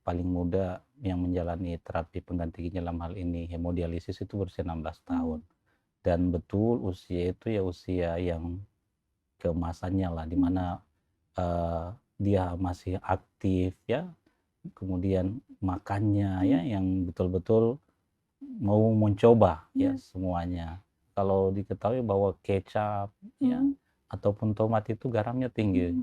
paling muda yang menjalani terapi pengganti ginjal dalam hal ini hemodialisis itu berusia 16 tahun. Dan betul usia itu ya usia yang keemasannya lah, di mana dia masih aktif ya, kemudian makannya ya yang betul-betul mau mencoba ya semuanya. Kalau diketahui bahwa kecap ya ataupun tomat itu garamnya tinggi.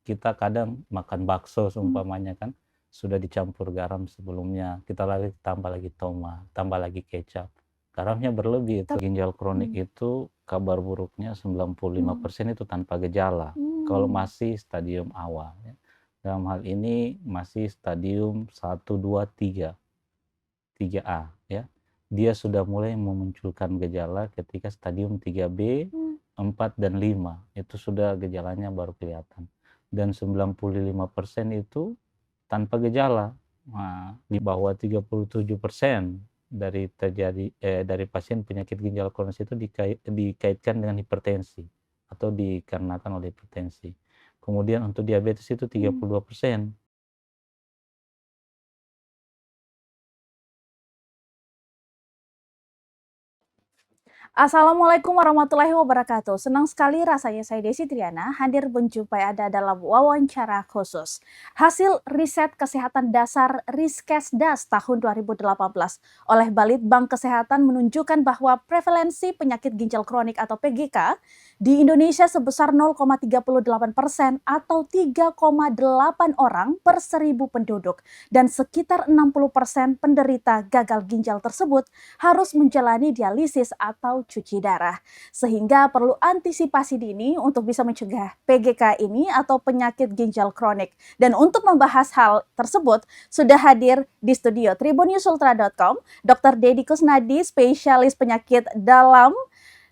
Kita kadang makan bakso seumpamanya kan sudah dicampur garam sebelumnya, kita lagi tambah lagi tomat, tambah lagi kecap. Garamnya berlebih itu. Ginjal kronik itu kabar buruknya 95% itu tanpa gejala. Kalau masih stadium awal ya. Dalam hal ini masih stadium 1, 2, 3. 3A ya. Dia sudah mulai memunculkan gejala ketika stadium 3B, 4 dan 5. Itu sudah gejalanya baru kelihatan. Dan 95% itu tanpa gejala. Nah, di bawah 37% dari pasien penyakit ginjal kronis itu dikaitkan dengan hipertensi atau dikarenakan oleh hipertensi. Kemudian untuk diabetes itu 32%. Assalamualaikum warahmatullahi wabarakatuh. Senang sekali rasanya saya Desi Triana hadir menjumpai Anda dalam wawancara khusus. Hasil riset kesehatan dasar Riskesdas tahun 2018 oleh Balitbang Kesehatan menunjukkan bahwa prevalensi penyakit ginjal kronik atau PGK di Indonesia sebesar 0,38% atau 3,8 orang per 1.000 penduduk. Dan sekitar 60% penderita gagal ginjal tersebut harus menjalani dialisis atau cuci darah. Sehingga perlu antisipasi dini untuk bisa mencegah PGK ini atau penyakit ginjal kronik. Dan untuk membahas hal tersebut, sudah hadir di studio tribunnews.ultra.com, Dr. Dedi Kusnadi, spesialis penyakit dalam,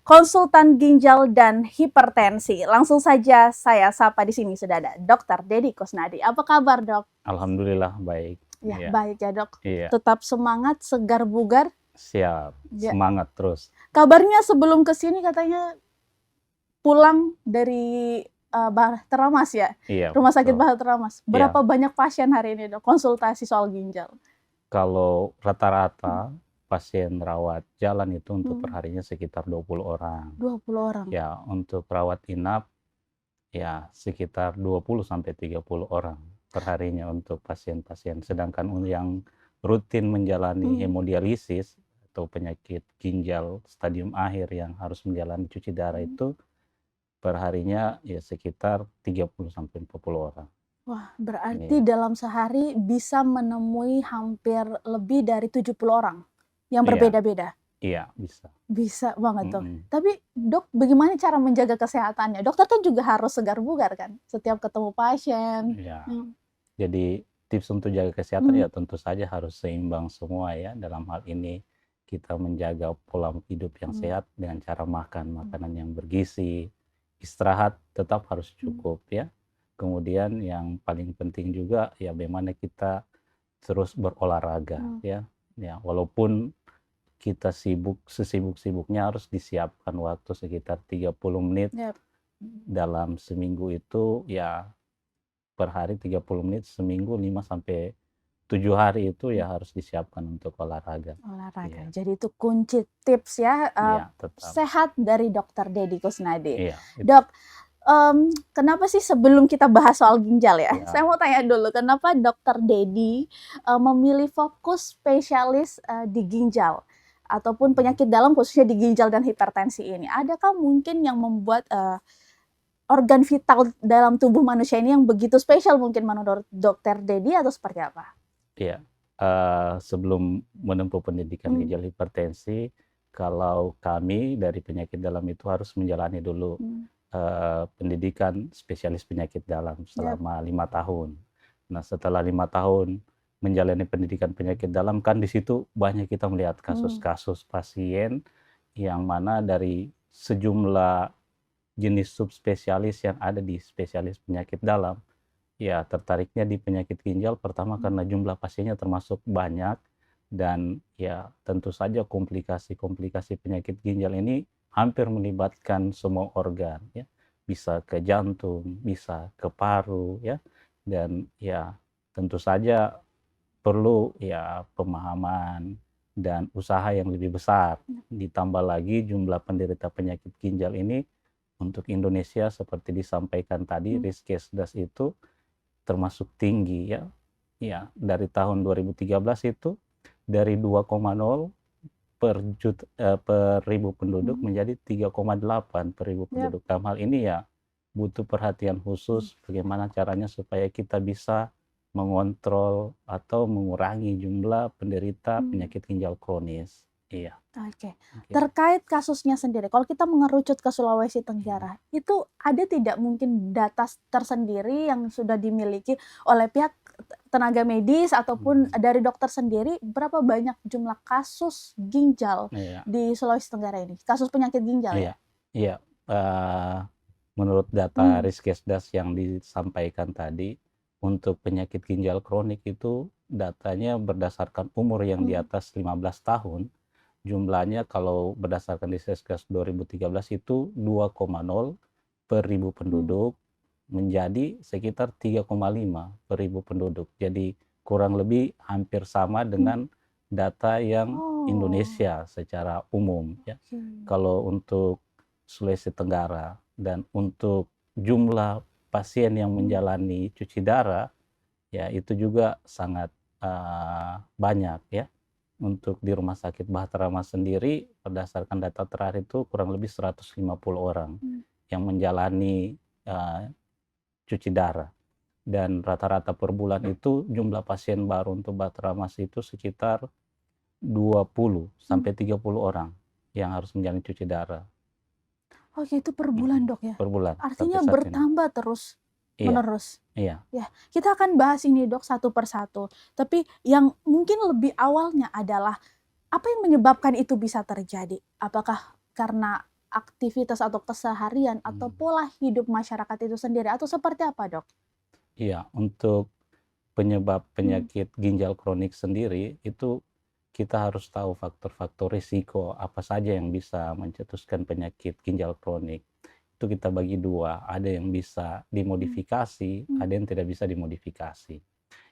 konsultan ginjal dan hipertensi. Langsung saja saya sapa di sini sudah ada Dr. Dedi Kusnadi. Apa kabar, Dok? Alhamdulillah baik. Ya, baik ya, Dok. Iya. Tetap semangat, segar bugar. Siap, Ya. semangat terus. Kabarnya sebelum kesini katanya pulang dari Bahtera Mas ya? Iya, Rumah sakit betul. Bahtera Mas. Berapa banyak pasien hari ini, Dok, konsultasi soal ginjal? Kalau rata-rata pasien rawat jalan itu untuk perharinya sekitar 20 orang. 20 orang. Ya, untuk rawat inap ya sekitar 20 sampai 30 orang perharinya untuk pasien-pasien. Sedangkan yang rutin menjalani hemodialisis atau penyakit ginjal stadium akhir yang harus menjalani cuci darah itu perharinya ya sekitar 30 sampai 40 orang. Wah, berarti dalam sehari bisa menemui hampir lebih dari 70 orang yang berbeda-beda. Iya, bisa. Bisa banget, Dok. Tapi, Dok, bagaimana cara menjaga kesehatannya? Dokter kan juga harus segar bugar kan, setiap ketemu pasien. Iya. Jadi tips untuk jaga kesehatan ya tentu saja harus seimbang semua ya. Dalam hal ini kita menjaga pola hidup yang sehat dengan cara makan makanan yang bergizi, istirahat tetap harus cukup ya. Kemudian yang paling penting juga ya bagaimana kita terus berolahraga ya. Ya, walaupun kita sesibuk-sibuknya harus disiapkan waktu sekitar 30 menit dalam seminggu itu ya, per hari 30 menit, seminggu 5 sampai 7 hari itu ya harus disiapkan untuk olahraga. Olahraga. Jadi itu kunci tips ya, sehat dari Dr. Dedi Kusnadi. Dok, kenapa sih sebelum kita bahas soal ginjal ya, saya mau tanya dulu, kenapa Dr. Dedi memilih fokus spesialis di ginjal ataupun penyakit dalam khususnya di ginjal dan hipertensi ini? Adakah mungkin yang membuat organ vital dalam tubuh manusia ini yang begitu spesial mungkin menurut Dr. Dedi atau seperti apa? Iya, sebelum menempuh pendidikan ginjal hipertensi, kalau kami dari penyakit dalam itu harus menjalani dulu pendidikan spesialis penyakit dalam selama 5 tahun. Nah, setelah 5 tahun menjalani pendidikan penyakit dalam kan di situ banyak kita melihat kasus-kasus pasien yang mana dari sejumlah jenis subspesialis yang ada di spesialis penyakit dalam, ya tertariknya di penyakit ginjal pertama karena jumlah pasiennya termasuk banyak dan ya tentu saja komplikasi-komplikasi penyakit ginjal ini hampir melibatkan semua organ ya, bisa ke jantung, bisa ke paru ya, dan ya tentu saja perlu ya pemahaman dan usaha yang lebih besar. Ditambah lagi jumlah penderita penyakit ginjal ini untuk Indonesia seperti disampaikan tadi, Riskesdas itu termasuk tinggi ya. Ya, dari tahun 2013 itu dari 2,0 per ribu penduduk menjadi 3,8 per ribu penduduk. Dalam hal ini ya butuh perhatian khusus bagaimana caranya supaya kita bisa mengontrol atau mengurangi jumlah penderita penyakit ginjal kronis. Iya. Oke. Terkait kasusnya sendiri, kalau kita mengerucut ke Sulawesi Tenggara, itu ada tidak mungkin data tersendiri yang sudah dimiliki oleh pihak tenaga medis ataupun dari dokter sendiri, berapa banyak jumlah kasus ginjal di Sulawesi Tenggara ini? Kasus penyakit ginjal ya? Iya. Menurut data Riskesdas yang disampaikan tadi, untuk penyakit ginjal kronik itu datanya berdasarkan umur yang di atas 15 tahun, jumlahnya kalau berdasarkan Riskesdas 2013 itu 2,0 per ribu penduduk menjadi sekitar 3,5 per ribu penduduk. Jadi kurang lebih hampir sama dengan data yang Indonesia secara umum ya. Kalau untuk Sulawesi Tenggara dan untuk jumlah pasien yang menjalani cuci darah ya itu juga sangat banyak ya. Untuk di Rumah Sakit Bahtera Mas sendiri berdasarkan data terakhir itu kurang lebih 150 orang yang menjalani cuci darah, dan rata-rata per bulan itu jumlah pasien baru untuk Bahtera Mas itu sekitar 20 sampai 30 orang yang harus menjalani cuci darah. Oke, itu per bulan dok ya? Per bulan. Artinya bertambah terus menerus. Iya. Ya, kita akan bahas ini dok satu persatu. Tapi yang mungkin lebih awalnya adalah apa yang menyebabkan itu bisa terjadi? Apakah karena aktivitas atau keseharian atau pola hidup masyarakat itu sendiri atau seperti apa dok? Iya, untuk penyebab penyakit ginjal kronik sendiri itu kita harus tahu faktor-faktor risiko apa saja yang bisa mencetuskan penyakit ginjal kronik. Itu kita bagi dua, ada yang bisa dimodifikasi, ada yang tidak bisa dimodifikasi.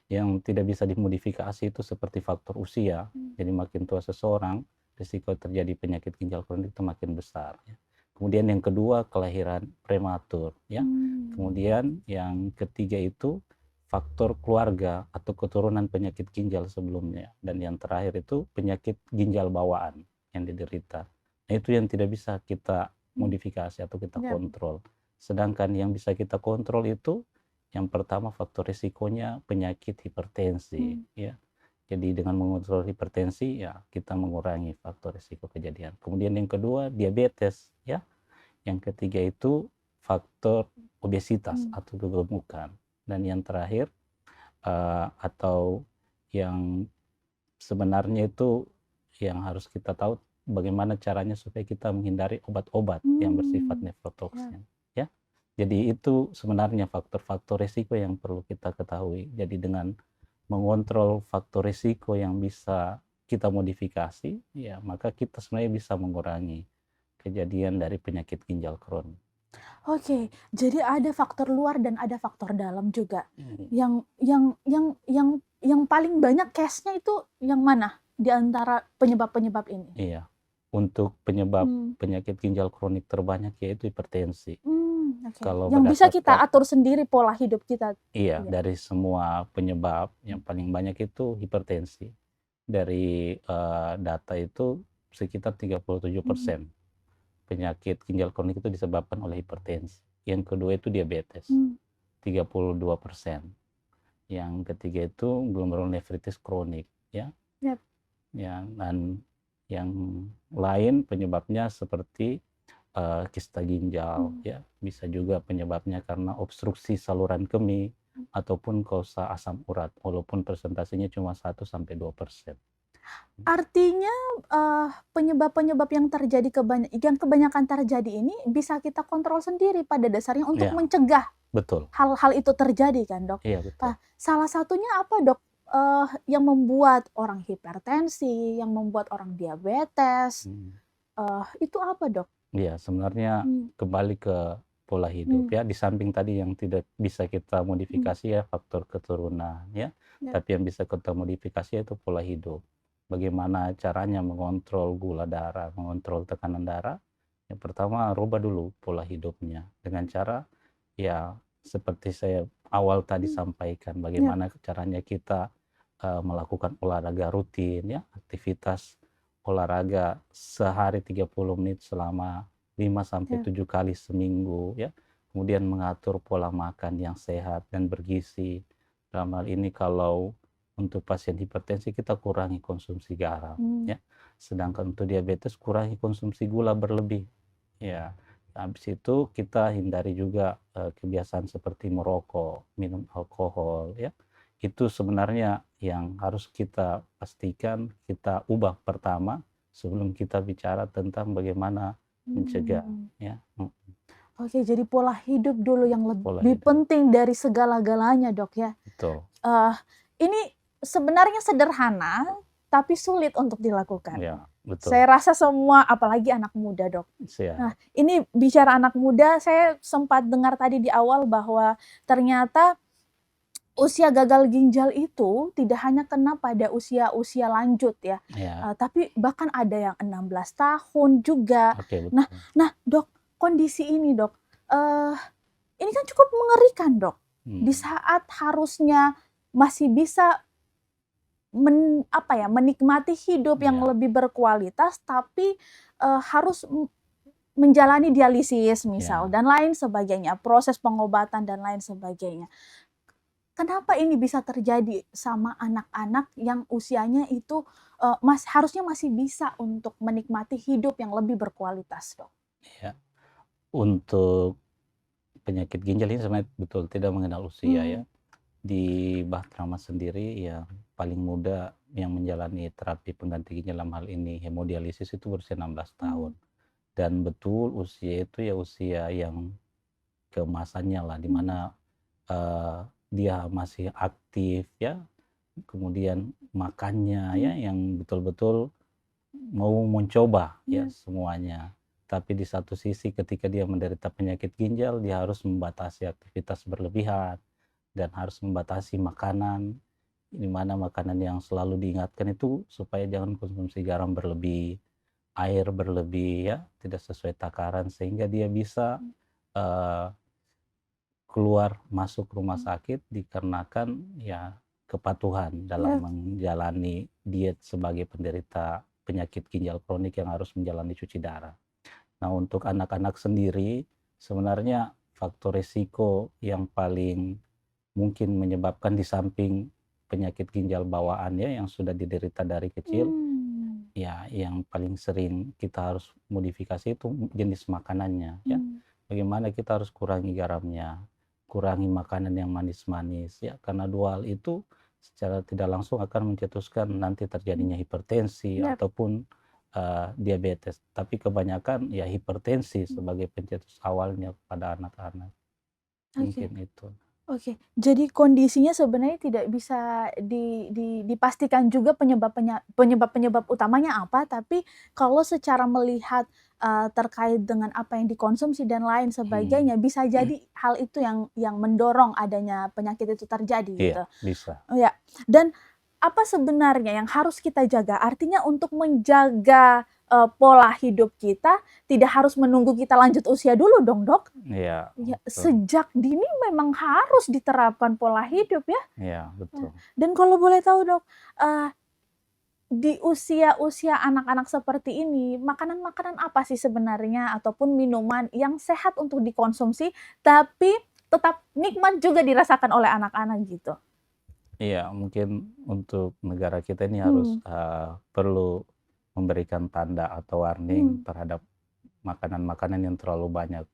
Yang tidak bisa dimodifikasi itu seperti faktor usia, jadi makin tua seseorang, risiko terjadi penyakit ginjal kronik itu makin besar. Ya. Kemudian yang kedua, kelahiran prematur. Ya. Kemudian yang ketiga itu faktor keluarga atau keturunan penyakit ginjal sebelumnya. Dan yang terakhir itu penyakit ginjal bawaan yang diderita. Nah, itu yang tidak bisa kita modifikasi atau kita kontrol. Sedangkan yang bisa kita kontrol itu yang pertama faktor risikonya penyakit hipertensi ya. Jadi dengan mengontrol hipertensi ya kita mengurangi faktor risiko kejadian. Kemudian yang kedua diabetes ya. Yang ketiga itu faktor obesitas atau kegemukan. Dan yang terakhir atau yang sebenarnya itu yang harus kita tahu bagaimana caranya supaya kita menghindari obat-obat yang bersifat nefrotoksin ya. Jadi itu sebenarnya faktor-faktor risiko yang perlu kita ketahui. Jadi dengan mengontrol faktor risiko yang bisa kita modifikasi ya maka kita sebenarnya bisa mengurangi kejadian dari penyakit ginjal kronik. Oke, jadi ada faktor luar dan ada faktor dalam juga. Yang paling banyak case-nya itu yang mana di antara penyebab-penyebab ini? Iya. Untuk penyebab penyakit ginjal kronik terbanyak yaitu hipertensi. Kalau yang bisa kita atur sendiri pola hidup kita. Iya, dari semua penyebab yang paling banyak itu hipertensi. Dari data itu sekitar 37% penyakit ginjal kronik itu disebabkan oleh hipertensi. Yang kedua itu diabetes, 32%. Yang ketiga itu glomerulonefritis kronik, ya. Ya, dan yang lain penyebabnya seperti kista ginjal, ya. Bisa juga penyebabnya karena obstruksi saluran kemih ataupun kausa asam urat, walaupun persentasenya cuma 1-2%. Artinya penyebab-penyebab yang terjadi yang kebanyakan terjadi ini bisa kita kontrol sendiri pada dasarnya untuk mencegah hal-hal itu terjadi kan dok? Iya, betul. Salah satunya apa dok yang membuat orang hipertensi, yang membuat orang diabetes, itu apa dok? Iya, sebenarnya kembali ke pola hidup Mmm, ya, di samping tadi yang tidak bisa kita mhm, modifikasi ya faktor keturunan ya, ya, tapi yang bisa kita modifikasi itu pola hidup. Bagaimana caranya mengontrol gula darah, mengontrol tekanan darah? Yang pertama rubah dulu pola hidupnya dengan cara ya seperti saya awal tadi mmm, sampaikan, ya, bagaimana caranya kita melakukan olahraga rutin ya, aktivitas olahraga sehari 30 menit selama 5 sampai ya, 7 kali seminggu ya. Kemudian mengatur pola makan yang sehat dan bergizi. Dalam hal ini kalau untuk pasien hipertensi kita kurangi konsumsi garam mmm, ya. Sedangkan untuk diabetes kurangi konsumsi gula berlebih. Ya. Habis itu kita hindari juga kebiasaan seperti merokok, minum alkohol ya. Itu sebenarnya yang harus kita pastikan kita ubah pertama sebelum kita bicara tentang bagaimana mencegah mmm. ya, Oke, jadi pola hidup dulu yang pola lebih hidup. penting dari segala-galanya, Dok, ya. Betul, Eee, ini sebenarnya sederhana, tapi sulit untuk dilakukan. ya, betul. Saya rasa semua apalagi anak muda, Dok. Nah, Siap, ini bicara anak muda, saya sempat dengar tadi di awal bahwa ternyata usia gagal ginjal itu tidak hanya kena pada usia-usia lanjut ya, ya, tapi bahkan ada yang 16 tahun juga. oke Nah betul. nah, Dok, kondisi ini, Dok, eee, ini kan cukup mengerikan, Dok. Di Mhm, saat harusnya masih bisa menikmati hidup yang iya, lebih berkualitas, tapi, harus menjalani dialisis misal iya, dan lain sebagainya, proses pengobatan dan lain sebagainya. Kenapa ini bisa terjadi sama anak-anak yang usianya itu, harusnya masih bisa untuk menikmati hidup yang lebih berkualitas, Dok? iya. Untuk penyakit ginjal ini sebenarnya betul tidak mengenal usia ya. Mmm, Di Bahtera sendiri yang paling muda yang menjalani terapi pengganti ginjal dalam hal ini hemodialisis itu berusia 16 mmm, tahun. Dan betul usia itu ya usia yang keemasannya lah, di mmm, mana dia masih aktif ya, kemudian makannya ya mmm, yang betul-betul mau mencoba ya iya, semuanya. Tapi di satu sisi ketika dia menderita penyakit ginjal, dia harus membatasi aktivitas berlebihan dan harus membatasi makanan, di mana makanan yang selalu diingatkan itu supaya jangan konsumsi garam berlebih, air berlebih ya, tidak sesuai takaran sehingga dia bisa mmm, eee, keluar masuk rumah mmm, sakit dikarenakan ya kepatuhan dalam iya, menjalani diet sebagai penderita penyakit ginjal kronik yang harus menjalani cuci darah. Nah, untuk anak-anak sendiri sebenarnya faktor risiko yang paling mungkin menyebabkan di samping penyakit ginjal bawaan ya yang sudah diderita dari kecil, mmm, ya yang paling sering kita harus modifikasi itu jenis makanannya ya. mmm, Bagaimana kita harus kurangi garamnya, kurangi makanan yang manis-manis ya, karena dua hal itu secara tidak langsung akan mencetuskan nanti mmm, terjadinya hipertensi iya, ataupun diabetes. Tapi kebanyakan ya hipertensi mmm, sebagai pencetus awalnya pada anak-anak, oke. mungkin itu. Oke, jadi kondisinya sebenarnya tidak bisa dipastikan juga penyebab-penyebab utamanya apa, tapi kalau secara melihat, terkait dengan apa yang dikonsumsi dan lain Hmm. sebagainya, bisa jadi hal itu yang mendorong adanya penyakit itu terjadi Iya, gitu. bisa. Oh ya, dan apa sebenarnya yang harus kita jaga? Artinya untuk menjaga, pola hidup kita, tidak harus menunggu kita lanjut usia dulu dong, Dok? Iya, Ya, betul. sejak dini memang harus diterapkan pola hidup ya. Iya, betul. Dan kalau boleh tahu Dok, eee, di usia-usia anak-anak seperti ini, makanan-makanan apa sih sebenarnya ataupun minuman yang sehat untuk dikonsumsi, tapi tetap nikmat juga dirasakan oleh anak-anak gitu? Iya, mungkin untuk negara kita ini harus Mmm, perlu memberikan tanda atau warning mmm, terhadap makanan-makanan yang terlalu banyak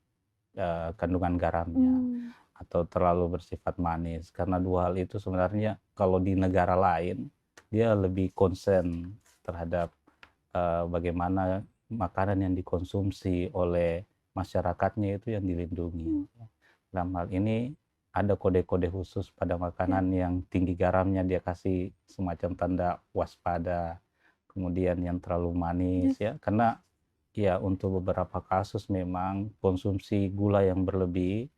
kandungan garamnya mmm, atau terlalu bersifat manis. Karena dua hal itu sebenarnya kalau di negara lain dia lebih concern terhadap bagaimana makanan yang dikonsumsi oleh masyarakatnya itu yang dilindungi. mmm, Dalam hal ini ada kode-kode khusus pada ya, makanan yang tinggi garamnya dia kasih semacam tanda waspada, kemudian yang terlalu ya, manis ya, karena ya untuk beberapa kasus memang konsumsi gula yang berlebih,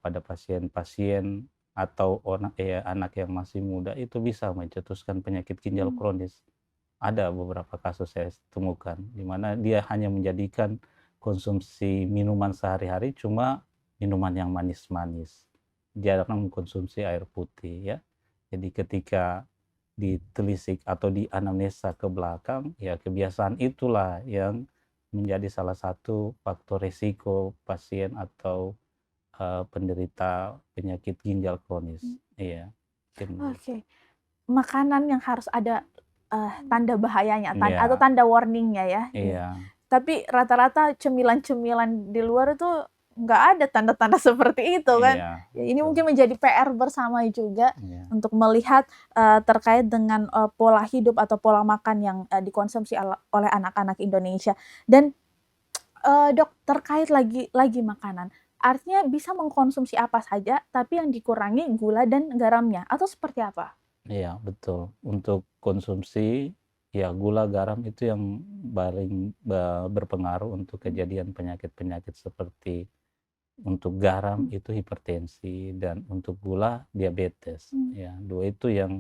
pada pasien-pasien atau anak yang masih muda itu bisa mencetuskan penyakit ginjal Mmm, kronis. Ada beberapa kasus saya temukan, di mana dia hanya menjadikan konsumsi minuman sehari-hari cuma minuman yang manis-manis, jarang mengkonsumsi air putih ya. Jadi ketika ditelisik atau dianamnesa ke belakang, ya kebiasaan itulah yang menjadi salah satu faktor resiko pasien atau, penderita penyakit ginjal kronis. mmm, Iya, mungkin begitu. oke. Makanan yang harus ada, tanda bahayanya atau Iya tanda warning-nya ya, iya. iya, Tapi rata-rata cemilan-cemilan di luar itu nggak ada tanda-tanda seperti itu kan. iya, Ya ini betul, mungkin menjadi PR bersama juga iya. untuk melihat, terkait dengan, pola hidup atau pola makan yang, dikonsumsi oleh anak-anak Indonesia. Dan, Dok, terkait lagi makanan, artinya bisa mengkonsumsi apa saja, tapi yang dikurangi gula dan garamnya, atau seperti apa? Iya, betul. Untuk konsumsi, ya gula, garam itu yang paling berpengaruh untuk Mmm, kejadian penyakit-penyakit seperti untuk garam mmm, itu hipertensi dan untuk gula diabetes. mmm, Ya, dua itu yang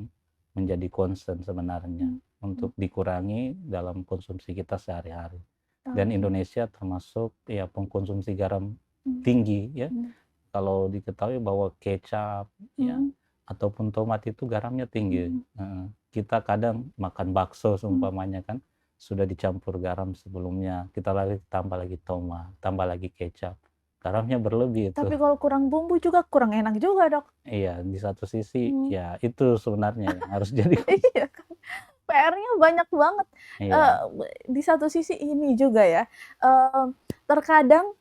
menjadi concern sebenarnya mmm, mmm, untuk dikurangi dalam konsumsi kita sehari-hari. Dan oke, Indonesia termasuk ya pengkonsumsi garam mmm, tinggi ya. mmm, Kalau diketahui bahwa kecap, ya, mhm, ataupun tomat itu garamnya tinggi, mhm, heeh. Kita kadang makan bakso mmm. seumpamanya kan, sudah dicampur garam sebelumnya, kita lagi tambah lagi tomat, tambah lagi kecap, garamnya berlebih itu. Tapi kalau kurang bumbu juga kurang enak juga, Dok. Iya, di satu sisi Mmm, ya itu sebenarnya yang harus jadi iya kan, PR-nya banyak banget. iya Di satu sisi ini juga ya, terkadang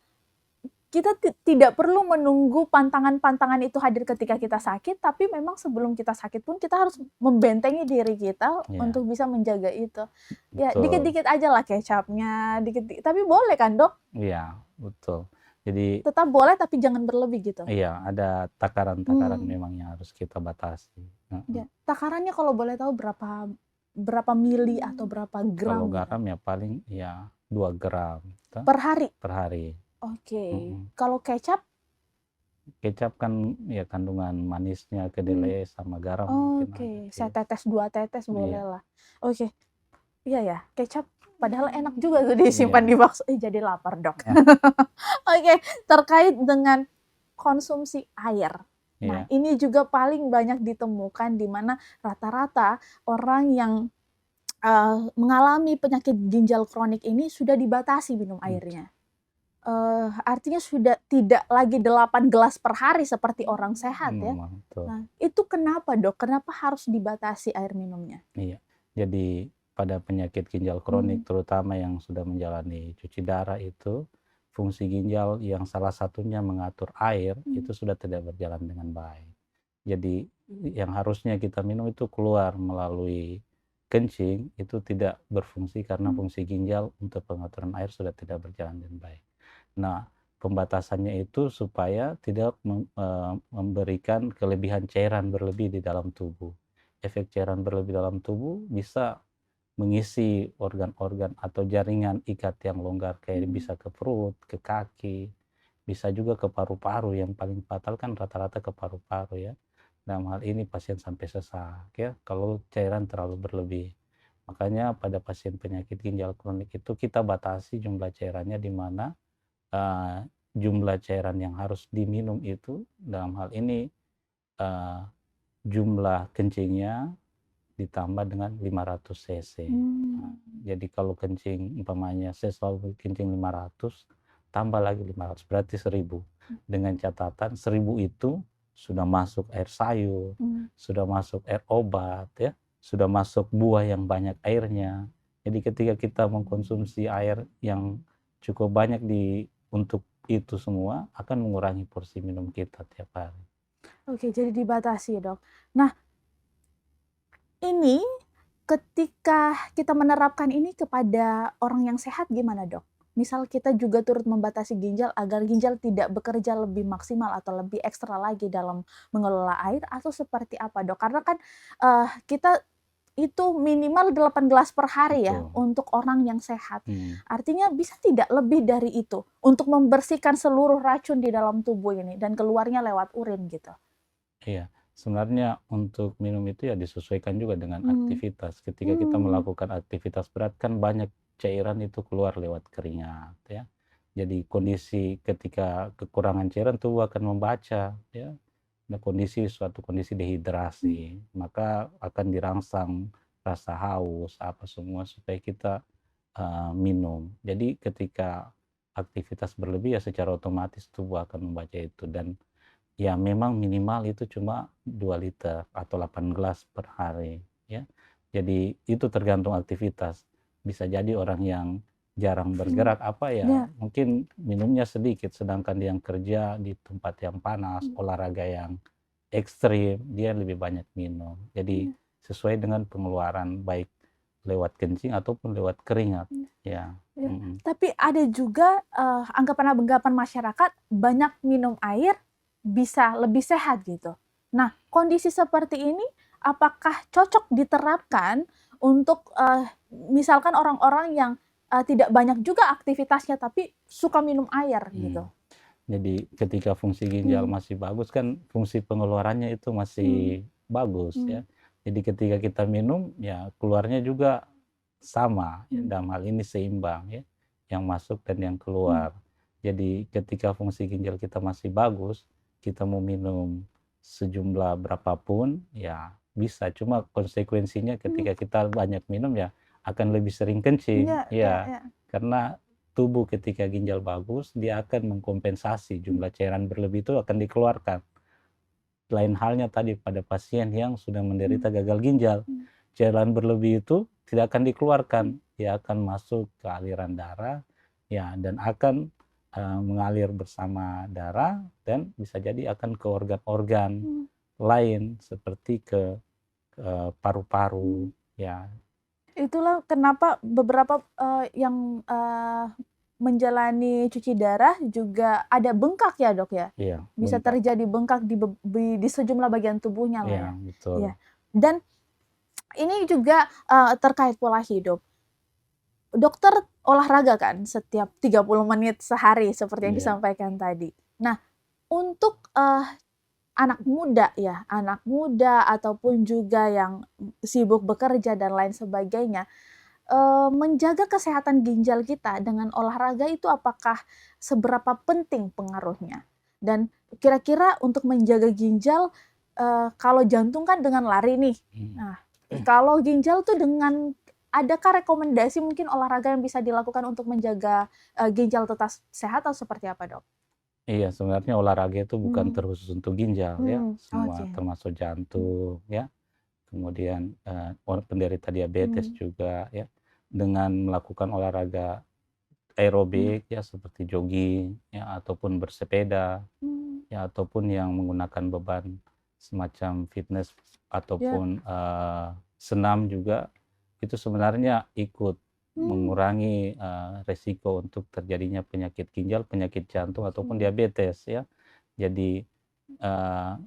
kita tidak perlu menunggu pantangan-pantangan itu hadir ketika kita sakit, tapi memang sebelum kita sakit pun kita harus membentengi diri kita iya, untuk bisa menjaga itu. Ya betul, dikit-dikit ajalah kecapnya, dikit-dikit tapi boleh kan, Dok? iya, betul. Jadi Tetap boleh tapi jangan berlebih gitu? iya, ada takaran-takaran Mmm. memang yang harus kita batasi, heeh. Ya, takarannya kalau boleh tahu berapa berapa mili atau berapa Kalau gram gitu? garam ya paling ya 2 gram Per hari? per hari, Oke. mhm. Kalau kecap? Kecap kan ya kandungan manisnya Mmm, kedelai sama garam mungkin oke, ada, iya setetes, 2 tetes iya bolehlah. Oke, iya ya, kecap padahal enak juga tuh disimpan iya di bakso. Ih, jadi lapar, Dok. Oke, terkait dengan konsumsi air. Nah, iya, ini juga paling banyak ditemukan di mana rata-rata orang yang, mengalami penyakit ginjal kronik ini sudah dibatasi minum betul, airnya. Artinya sudah tidak lagi 8 gelas per hari seperti orang sehat ya. memang betul, Nah, itu kenapa, Dok? Kenapa harus dibatasi air minumnya? iya. Jadi pada penyakit ginjal kronik Mmm, terutama yang sudah menjalani cuci darah itu, fungsi ginjal yang salah satunya mengatur air mmm, itu sudah tidak berjalan dengan baik. Jadi yang harusnya kita minum itu keluar melalui kencing, itu tidak berfungsi karena mmm, fungsi ginjal untuk pengaturan air sudah tidak berjalan dengan baik. Nah, pembatasannya itu supaya tidak memberikan kelebihan cairan berlebih di dalam tubuh. Efek cairan berlebih dalam tubuh bisa mengisi organ-organ atau jaringan ikat yang longgar, kayak mmm. bisa ke perut, ke kaki, bisa juga ke paru-paru, yang paling fatal kan rata-rata ke paru-paru ya. Dalam hal ini pasien sampai sesak ya, kalau cairan terlalu berlebih. Makanya pada pasien penyakit ginjal kronik itu kita batasi jumlah cairannya, di mana eee, jumlah cairan yang harus diminum itu dalam hal ini, eee, jumlah kencingnya ditambah dengan 500 cc. Nah, Mmm, jadi kalau kencing umpamanya saya selalu kencing 500, tambah lagi 500 berarti 1000. Dengan catatan 1000 itu sudah masuk air sayur, mmm. sudah masuk air obat ya, sudah masuk buah yang banyak airnya. Jadi ketika kita mengkonsumsi air yang cukup banyak untuk itu semua akan mengurangi porsi minum kita tiap hari. Oke, jadi dibatasi, Dok. Nah, ini ketika kita menerapkan ini kepada orang yang sehat gimana, Dok? Misal kita juga turut membatasi ginjal agar ginjal tidak bekerja lebih maksimal atau lebih ekstra lagi dalam mengelola air atau seperti apa, Dok? Karena kan, kita itu minimal 8 gelas per hari ya betul. untuk orang yang sehat. Hmm. Artinya bisa tidak lebih dari itu untuk membersihkan seluruh racun di dalam tubuh ini dan keluarnya lewat urin gitu? Iya, sebenarnya untuk minum itu ya disesuaikan juga dengan Mmm, aktivitas. Ketika kita mmm, melakukan aktivitas berat kan banyak cairan itu keluar lewat keringat ya. Jadi kondisi ketika kekurangan cairan tubuh akan membaca ya. Ada suatu kondisi mmm, dehidrasi, maka akan dirangsang rasa haus apa semua supaya kita minum. Jadi ketika aktivitas berlebih ya secara otomatis tubuh akan membaca itu dan ya memang minimal itu cuma 2 liter atau 8 gelas per hari ya. Jadi itu tergantung aktivitas. Bisa jadi orang yang jarang mmm, bergerak apa ya, iya, mungkin minumnya sedikit sedangkan yang kerja di tempat yang panas, mmm, olahraga yang ekstrim, dia lebih banyak minum. Jadi iya, sesuai dengan pengeluaran baik lewat kencing ataupun lewat keringat, iya, ya. iya. Mhm. Tapi ada juga, anggapan-anggapan masyarakat banyak minum air bisa lebih sehat gitu. Nah, kondisi seperti ini apakah cocok diterapkan untuk, misalkan orang-orang yang, tidak banyak juga aktivitasnya tapi suka minum air gitu? Mmm. Jadi ketika fungsi ginjal Mmm, masih bagus kan fungsi pengeluarannya itu mmm, masih bagus mmm, ya. Jadi ketika kita minum ya keluarnya juga sama ya, mmm, dalam hal ini seimbang ya, yang masuk dan yang mmm, keluar. Jadi ketika fungsi ginjal kita masih bagus, kita mau minum sejumlah berapapun ya bisa, cuma konsekuensinya mmm, ketika kita banyak minum ya akan lebih sering kencing, iya, iya, ya. iya, Karena tubuh ketika ginjal bagus, dia akan mengkompensasi mmm, jumlah cairan berlebih itu akan dikeluarkan. Lain halnya tadi pada pasien yang sudah mmm, menderita gagal ginjal, mmm, cairan berlebih itu tidak akan dikeluarkan, mmm, dia akan masuk ke aliran darah, ya dan akan, mengalir bersama darah dan bisa jadi akan ke organ-organ mmm, lain seperti ke, mmm. paru-paru, ya. Itulah kenapa beberapa, yang, menjalani cuci darah juga ada bengkak ya, Dok, ya? Iya, Bisa bengkak. terjadi bengkak di sejumlah bagian tubuhnya lah Iya, ya. betul. Iya. Dan ini juga, terkait pola hidup. Dokter olahraga kan setiap 30 menit sehari seperti yang Iya. disampaikan tadi. Nah, untuk, anak muda ya, anak muda ataupun juga yang sibuk bekerja dan lain sebagainya, menjaga kesehatan ginjal kita dengan olahraga itu apakah seberapa penting pengaruhnya? Dan kira-kira untuk menjaga ginjal, kalau jantung kan dengan lari nih. Mhm. Nah, kalau ginjal tuh dengan adakah rekomendasi mungkin olahraga yang bisa dilakukan untuk menjaga, ginjal tetap sehat atau seperti apa, Dok? Iya, sebenarnya olahraga itu bukan Mmm, terkhusus untuk ginjal ya, semua oke. termasuk Mmm, jantung ya, kemudian, penderita diabetes mmm, juga ya, dengan melakukan olahraga mmm, aerobik ya seperti jogging ya, ataupun bersepeda mmm, ya, ataupun yang menggunakan beban semacam fitness ya, ataupun, senam juga, itu sebenarnya ikut mmm, mengurangi, resiko untuk terjadinya penyakit ginjal, penyakit jantung, ataupun mmm, diabetes ya. Jadi,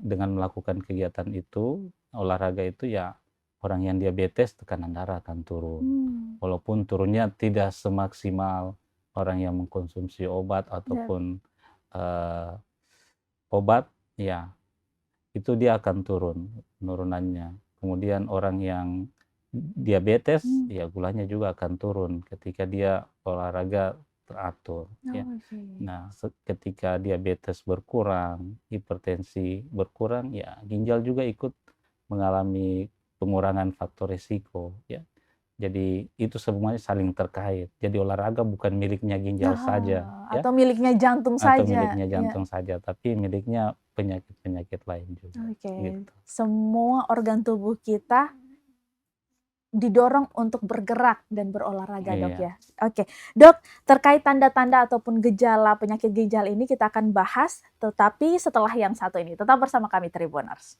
dengan melakukan kegiatan itu, olahraga itu ya, orang yang diabetes tekanan darah akan turun. mmm, Walaupun turunnya tidak semaksimal orang yang mengkonsumsi obat ya, ataupun, eee, obat, ya itu dia akan turun penurunannya. Kemudian orang yang diabetes, mmm, ya gulanya juga akan turun ketika dia olahraga teratur, ya. oke. Nah, ketika diabetes berkurang, hipertensi berkurang, ya ginjal juga ikut mengalami pengurangan faktor risiko, ya. Jadi itu semuanya saling terkait. Jadi olahraga bukan miliknya ginjal saja, Oh, ya, atau miliknya jantung atau saja, miliknya iya, jantung saja, tapi miliknya penyakit-penyakit lain juga, oke. gitu. Semua organ tubuh kita didorong untuk bergerak dan berolahraga, Dok, Iya. ya? Oke. Dok, terkait tanda-tanda ataupun gejala penyakit ginjal ini kita akan bahas, tetapi setelah yang satu ini. Tetap bersama kami Tribuners.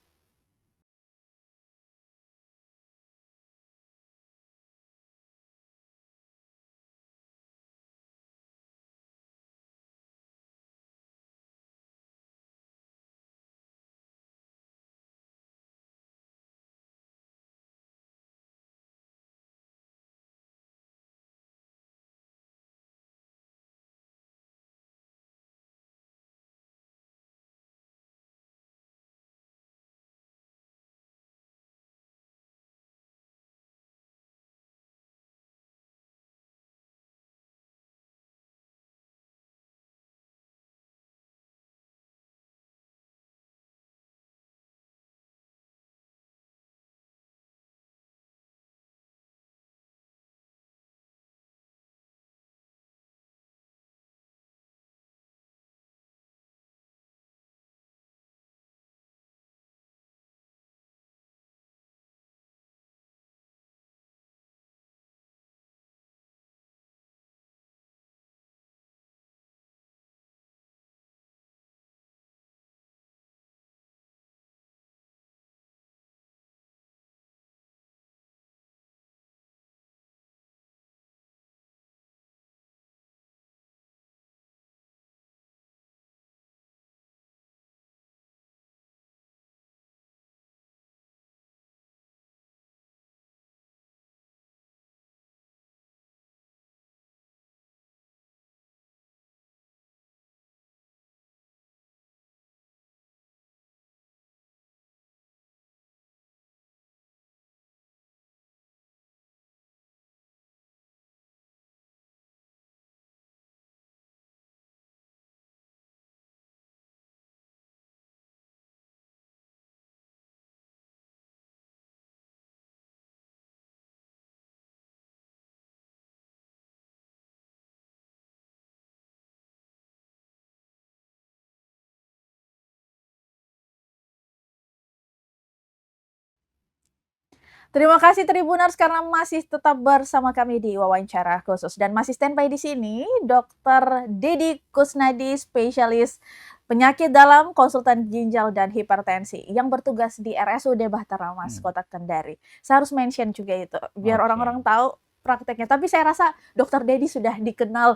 Terima kasih Tribuners karena masih tetap bersama kami di wawancara khusus dan masih standby di sini Dr. Dedi Kusnadi, spesialis penyakit dalam, konsultan ginjal dan hipertensi yang bertugas di RSUD Bahtera Mas, Hmm, Kota Kendari. Saya harus mention juga itu biar orang-orang Oke. tahu prakteknya. Tapi saya rasa Dr. Dedi sudah dikenal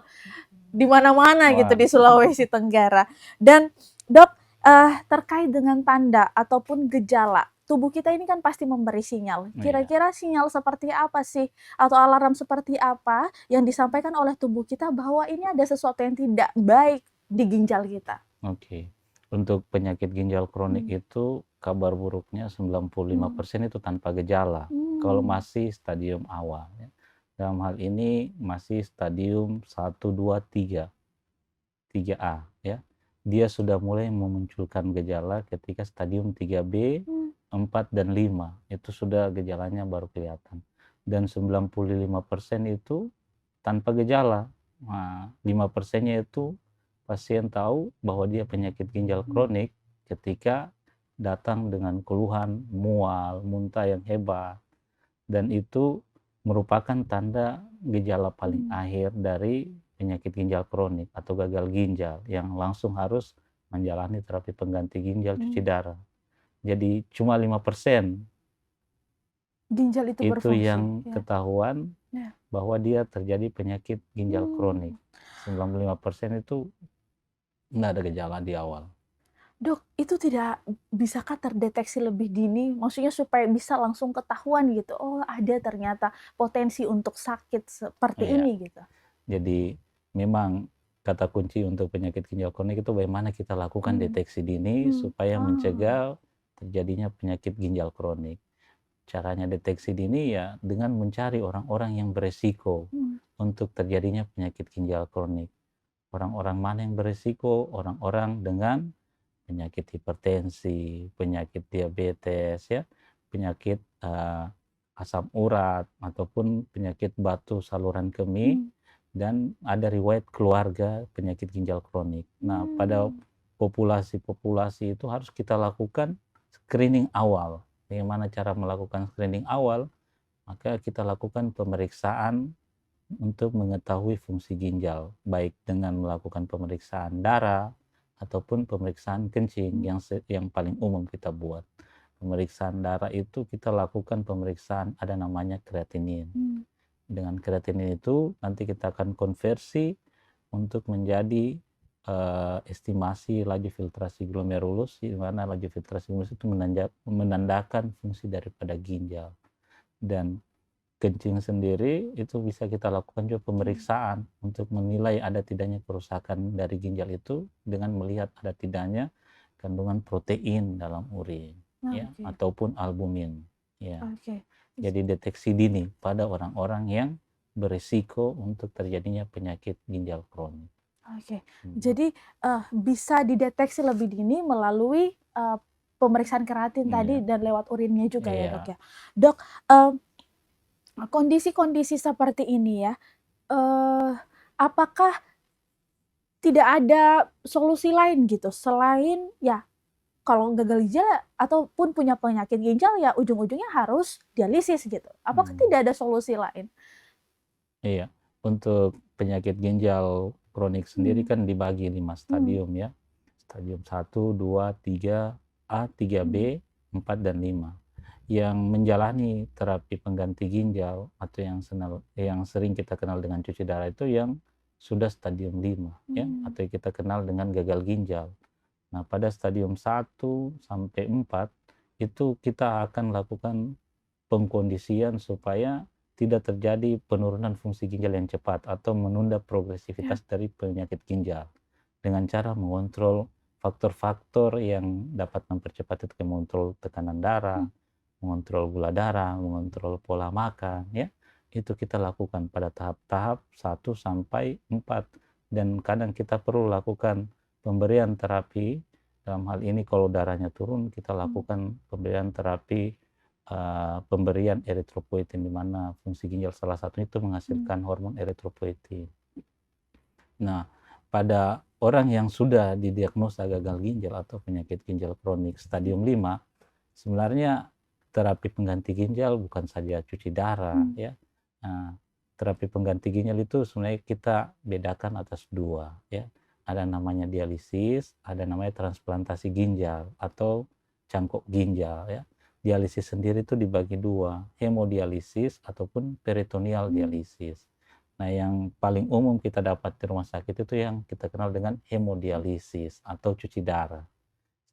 di mana-mana gitu Wah, di Sulawesi Tenggara. Dan Dok, terkait dengan tanda ataupun gejala, tubuh kita ini kan pasti memberi sinyal. iya. Kira-kira sinyal seperti apa sih atau alarm seperti apa yang disampaikan oleh tubuh kita bahwa ini ada sesuatu yang tidak baik di ginjal kita? Oke. Untuk penyakit ginjal kronik Mmm, itu kabar buruknya mmm, 95% itu tanpa gejala. Kalau mmm, masih stadium awal ya. Dalam hal ini masih stadium 1, 2, 3, 3A ya. Dia sudah mulai memunculkan gejala ketika stadium 3B, mmm, 4 dan 5. Itu sudah gejalanya baru kelihatan. Dan 95% itu tanpa gejala. Nah, 5%-nya itu pasien tahu bahwa dia penyakit ginjal mmm, kronik ketika datang dengan keluhan mual, muntah yang hebat, dan itu merupakan tanda gejala paling mmm, akhir dari penyakit ginjal kronik atau gagal ginjal yang langsung harus menjalani terapi pengganti ginjal cuci mmm. darah. Jadi cuma 5% Ginjal itu itu berfungsi, yang ya, ketahuan ya. bahwa dia terjadi penyakit ginjal kronik. Mmm. 95% itu nggak ada gejala di awal. Dok, itu tidak bisakah terdeteksi lebih dini? Maksudnya supaya bisa langsung ketahuan gitu, oh ada ternyata potensi untuk sakit seperti Iya, ini gitu. jadi memang kata kunci untuk penyakit ginjal kronik itu bagaimana kita lakukan Mmm, deteksi dini mmm, supaya oh, mencegah terjadinya penyakit ginjal kronik. Caranya deteksi dini ya dengan mencari orang-orang yang beresiko mmm, untuk terjadinya penyakit ginjal kronik. Orang-orang mana yang beresiko? Orang-orang dengan penyakit hipertensi, penyakit diabetes ya, penyakit, asam urat, ataupun penyakit batu saluran kemih, mmm, dan ada riwayat keluarga penyakit ginjal kronik. Nah, pada mmm, populasi-populasi itu harus kita lakukan screening awal. Bagaimana cara melakukan screening awal? Maka kita lakukan pemeriksaan untuk mengetahui fungsi ginjal, baik dengan melakukan pemeriksaan darah ataupun pemeriksaan kencing mmm, yang paling umum kita buat. Pemeriksaan darah itu kita lakukan pemeriksaan ada namanya kreatinin. mmm, Dengan kreatinin itu nanti kita akan konversi untuk menjadi estimasi laju filtrasi glomerulus, di mana laju filtrasi glomerulus itu menandakan fungsi daripada ginjal. Dan kencing sendiri itu bisa kita lakukan juga mmm, pemeriksaan untuk menilai ada tidaknya kerusakan dari ginjal itu dengan melihat ada tidaknya kandungan protein dalam urin ya oke, ataupun albumin ya. oke, Jadi deteksi dini pada orang-orang yang berisiko untuk terjadinya penyakit ginjal kronik. oke. Hmm. Jadi, bisa dideteksi lebih dini melalui, pemeriksaan keratin tadi Iya, dan lewat urinnya juga ya, Dok, iya, ya? Dok, eee, kondisi-kondisi seperti ini ya, apakah tidak ada solusi lain gitu selain ya kalau gagal ginjal ataupun punya penyakit ginjal ya ujung-ujungnya harus dialisis gitu. Apakah hmm, tidak ada solusi lain? iya. Untuk penyakit ginjal kronik sendiri Mmm, kan dibagi 5 mmm, stadium ya. Stadium 1, 2, 3A, mmm, 3B, 4, dan 5. Yang menjalani terapi pengganti ginjal atau yang sering kita kenal dengan cuci darah itu yang sudah stadium 5 ya, mmm, atau kita kenal dengan gagal ginjal. Nah, pada stadium 1 sampai 4 itu kita akan lakukan pengkondisian supaya tidak terjadi penurunan fungsi ginjal yang cepat atau menunda ya, progresivitas dari penyakit ginjal dengan cara mengontrol faktor-faktor yang dapat mempercepat itu, kayak mengontrol tekanan darah, mmm, mengontrol gula darah, mengontrol pola makan ya. Itu kita lakukan pada tahap-tahap 1 sampai 4, dan kadang kita perlu lakukan pemberian terapi. Dalam hal ini kalau darahnya turun kita mmm, lakukan pemberian terapi, pemberian eritropoietin, di mana fungsi ginjal salah satunya itu mmm, menghasilkan hormon eritropoietin. Nah, pada orang yang sudah didiagnosa gagal ginjal atau penyakit ginjal kronik mmm, stadium 5, sebenarnya terapi pengganti ginjal bukan saja cuci darah ya. Terapi pengganti ginjal itu sebenarnya kita bedakan atas dua ya. Ada namanya dialisis, ada namanya transplantasi ginjal atau cangkok ginjal ya. Dialisis sendiri itu dibagi dua, hemodialisis ataupun peritoneal dialisis. Nah, yang paling umum kita dapat di rumah sakit itu yang kita kenal dengan hemodialisis atau cuci darah.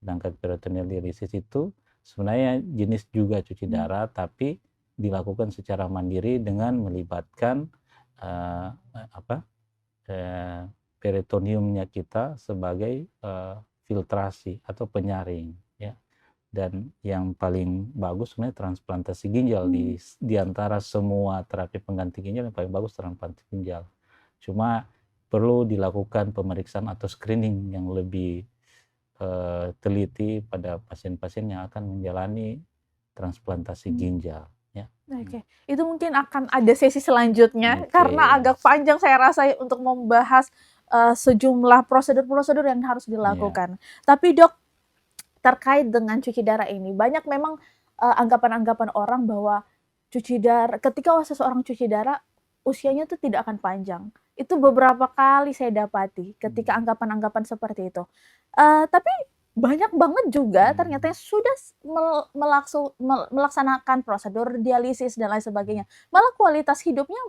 Sedangkan peritoneal dialisis itu sebenarnya jenis juga cuci darah, tapi dilakukan secara mandiri dengan melibatkan peritoneumnya kita sebagai filtrasi atau penyaring ya. Dan yang paling bagus sebenarnya transplantasi ginjal di antara semua terapi pengganti ginjal yang paling bagus transplantasi ginjal. Cuma perlu dilakukan pemeriksaan atau screening yang lebih teliti pada pasien-pasien yang akan menjalani transplantasi ginjal ya. Oke, itu mungkin akan ada sesi selanjutnya karena agak panjang saya rasa untuk membahas sejumlah prosedur-prosedur yang harus dilakukan. Tapi Dok, terkait dengan cuci darah ini banyak memang anggapan-anggapan orang bahwa cuci darah ketika seseorang cuci darah usianya itu tidak akan panjang. Itu beberapa kali saya dapati ketika anggapan-anggapan seperti itu. Tapi banyak banget juga ternyata yang sudah melaksanakan prosedur dialisis dan lain sebagainya. Malah kualitas hidupnya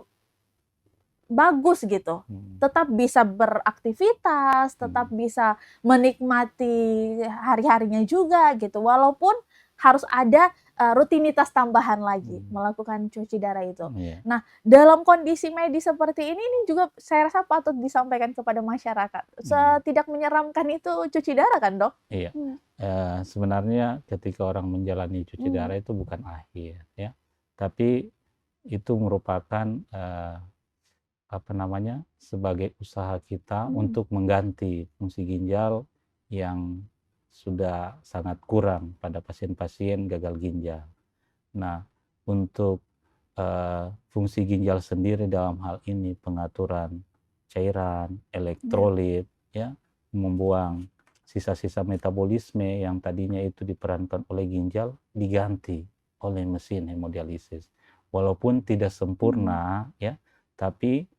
bagus gitu. Tetap bisa beraktivitas, tetap bisa menikmati hari-harinya juga gitu. Walaupun harus ada rutinitas tambahan lagi melakukan cuci darah itu. Nah, dalam kondisi medis seperti ini juga saya rasa patut disampaikan kepada masyarakat. Tidak menyeramkan itu cuci darah kan, Dok? Iya. Sebenarnya ketika orang menjalani cuci darah itu bukan akhir ya. Tapi itu merupakan sebagai usaha kita untuk mengganti fungsi ginjal yang sudah sangat kurang pada pasien-pasien gagal ginjal. Nah, untuk fungsi ginjal sendiri dalam hal ini pengaturan cairan, elektrolit, ya, membuang sisa-sisa metabolisme yang tadinya itu diperankan oleh ginjal diganti oleh mesin hemodialisis. Walaupun tidak sempurna, ya, tapi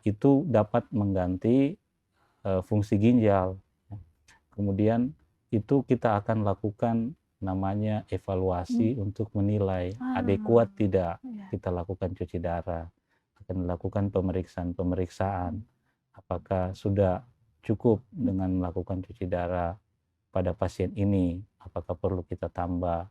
itu dapat mengganti fungsi ginjal. Kemudian itu kita akan lakukan namanya evaluasi untuk menilai adekuat tidak kita lakukan cuci darah. Akan dilakukan pemeriksaan apakah sudah cukup dengan melakukan cuci darah pada pasien ini, apakah perlu kita tambah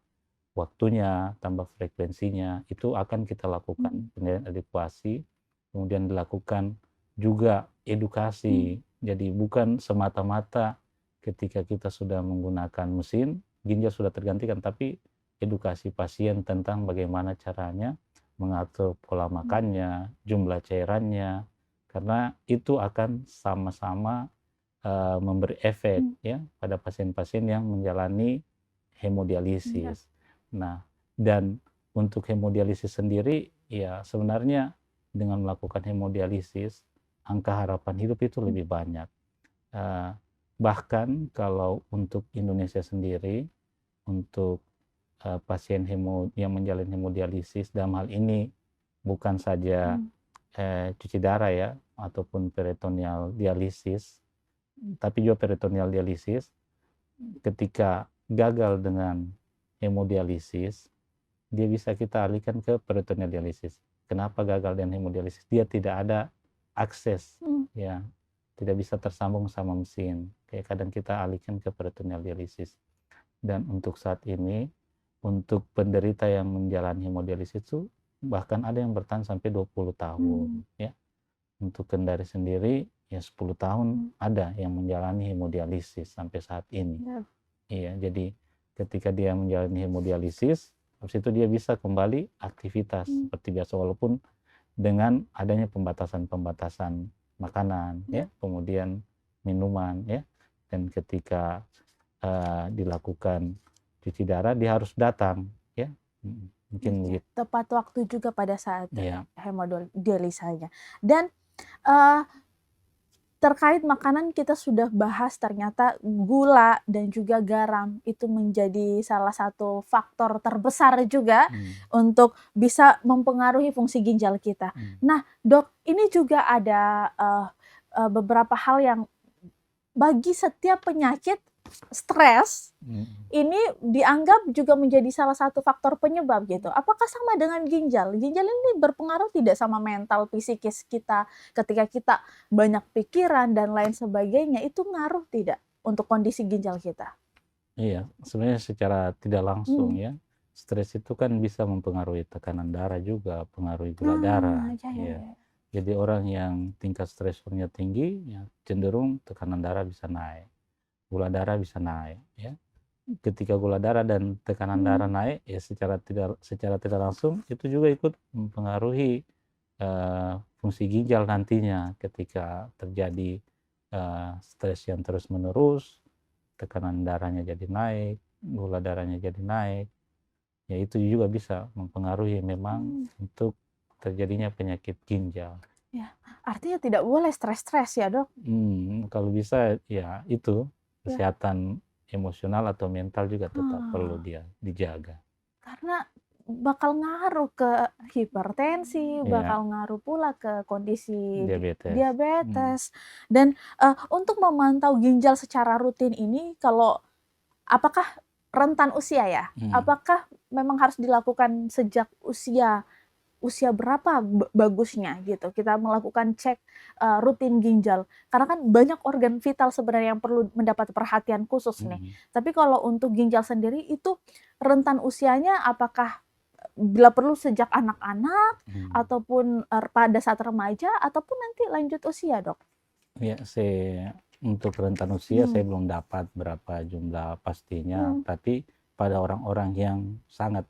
waktunya, tambah frekuensinya. Itu akan kita lakukan penilaian adekuasi, kemudian dilakukan juga edukasi. Jadi bukan semata-mata ketika kita sudah menggunakan mesin, ginjal sudah tergantikan, tapi edukasi pasien tentang bagaimana caranya mengatur pola makannya, jumlah cairannya, karena itu akan sama-sama memberi efek ya pada pasien-pasien yang menjalani hemodialisis. Nah, dan untuk hemodialisis sendiri ya sebenarnya dengan melakukan hemodialisis angka harapan hidup itu lebih banyak. Bahkan kalau untuk Indonesia sendiri, untuk pasien yang menjalani hemodialisis dalam hal ini bukan saja cuci darah ya ataupun peritoneal dialisis, tapi juga peritoneal dialisis ketika gagal dengan hemodialisis dia bisa kita alihkan ke peritoneal dialisis. Kenapa gagal dengan hemodialisis? Dia tidak ada akses ya, tidak bisa tersambung sama mesin. Kayak kadang kita alihkan ke peritoneal dialisis. Dan untuk saat ini, untuk penderita yang menjalani hemodialisis itu bahkan ada yang bertahan sampai 20 tahun. Ya. Untuk Kendari sendiri, ya 10 tahun ada yang menjalani hemodialisis sampai saat ini. Iya, jadi ketika dia menjalani hemodialisis, habis itu dia bisa kembali aktivitas seperti biasa walaupun dengan adanya pembatasan-pembatasan makanan, ya, kemudian minuman, ya, dan ketika dilakukan cuci darah dia harus datang, ya, mungkin begitu. Tepat waktu juga pada saat hemodialisanya. Dan terkait makanan kita sudah bahas ternyata gula dan juga garam itu menjadi salah satu faktor terbesar juga Mmm, untuk bisa mempengaruhi fungsi ginjal kita. mmm, Nah, Dok, ini juga ada, beberapa hal yang bagi setiap penyakit, stres mhm. ini dianggap juga menjadi salah satu faktor penyebab gitu. Apakah sama dengan ginjal? Ginjal ini berpengaruh tidak sama mental, psikis kita ketika kita banyak pikiran dan lain sebagainya, itu ngaruh tidak untuk kondisi ginjal kita? Iya, sebenarnya secara tidak langsung Mmm. ya, stres itu kan bisa mempengaruhi tekanan darah juga, pengaruhi gula darah, Nah, ya ya ya. ya. Jadi orang yang tingkat stresornya tinggi, ya cenderung tekanan darah bisa naik, gula darah bisa naik, ya. Ketika gula darah dan tekanan darah Mmm, naik, ya secara tidak langsung itu juga ikut mempengaruhi, fungsi ginjal nantinya ketika terjadi, stres yang terus-menerus, tekanan darahnya jadi naik, gula darahnya jadi naik, ya itu juga bisa mempengaruhi memang mmm, untuk terjadinya penyakit ginjal. ya. Artinya tidak boleh stres-stres ya, Dok? Kalau bisa ya itu, Ya. kesehatan emosional atau mental juga tetap perlu Ah. dia dijaga. Karena bakal ngaruh ke hipertensi, Iya, bakal ngaruh pula ke kondisi diabetes. Mmm, diabetes, dan, untuk memantau ginjal secara rutin ini kalau apakah rentan usia ya? mhm, Apakah memang harus dilakukan sejak usia usia berapa bagusnya gitu, kita melakukan cek, rutin ginjal? Karena kan banyak organ vital sebenarnya yang perlu mendapat perhatian khusus nih. mhm, Tapi kalau untuk ginjal sendiri itu rentan usianya apakah bila perlu sejak anak-anak mhm. ataupun, pada saat remaja ataupun nanti lanjut usia, Dok? Ya, untuk rentan usia Mmm, saya belum dapat berapa jumlah pastinya, mmm, tapi pada orang-orang yang sangat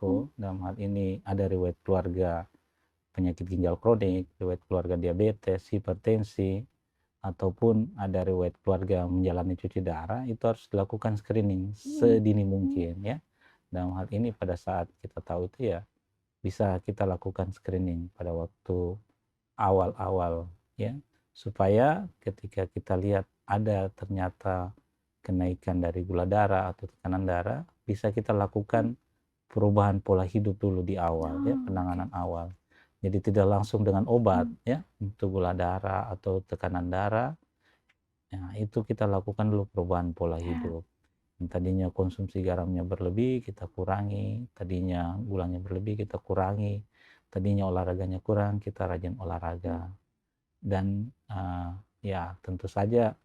mmm, beresiko, dalam hal ini ada riwayat keluarga penyakit ginjal kronik, riwayat keluarga diabetes, hipertensi, ataupun ada riwayat keluarga menjalani cuci darah, itu harus dilakukan screening mmm, sedini mmm, mungkin ya. Dalam hal ini pada saat kita tahu itu ya, bisa kita lakukan screening pada waktu awal-awal ya, supaya ketika kita lihat ada ternyata kenaikan dari gula darah atau tekanan darah, bisa kita mmm. lakukan perubahan pola hidup dulu di awal ya, Oh, oke. penanganan awal. Jadi tidak langsung dengan obat Mmm, ya, untuk gula darah atau tekanan darah, nah itu kita lakukan dulu perubahan pola ya. hidup. Yang tadinya konsumsi garamnya berlebih, kita kurangi, tadinya gulanya berlebih, kita kurangi, tadinya olahraganya kurang, kita rajin Mmm, olahraga. Dan, ya tentu saja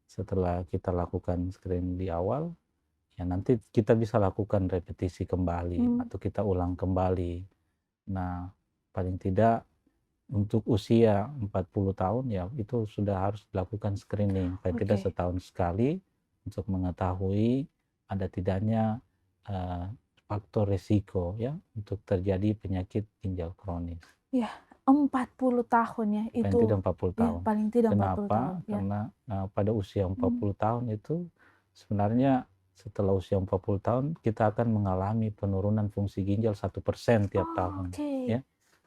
setelah kita lakukan screening di awal, ya nanti kita bisa lakukan repetisi kembali mmm, atau kita ulang kembali. Nah, paling tidak untuk usia 40 tahun ya itu sudah harus dilakukan screening, paling tidak oke. setahun sekali untuk mengetahui ada tidaknya, eee, faktor resiko ya untuk terjadi penyakit ginjal kronis. Ya, 40 tahun ya, Paling itu tidak 40 ya tahun. paling tidak 40 tahun, Kenapa? ya. Karena, pada usia empat Mmm. puluh tahun itu sebenarnya setelah usia 40 tahun kita akan mengalami penurunan fungsi ginjal 1% tiap tahun, Oke, ya.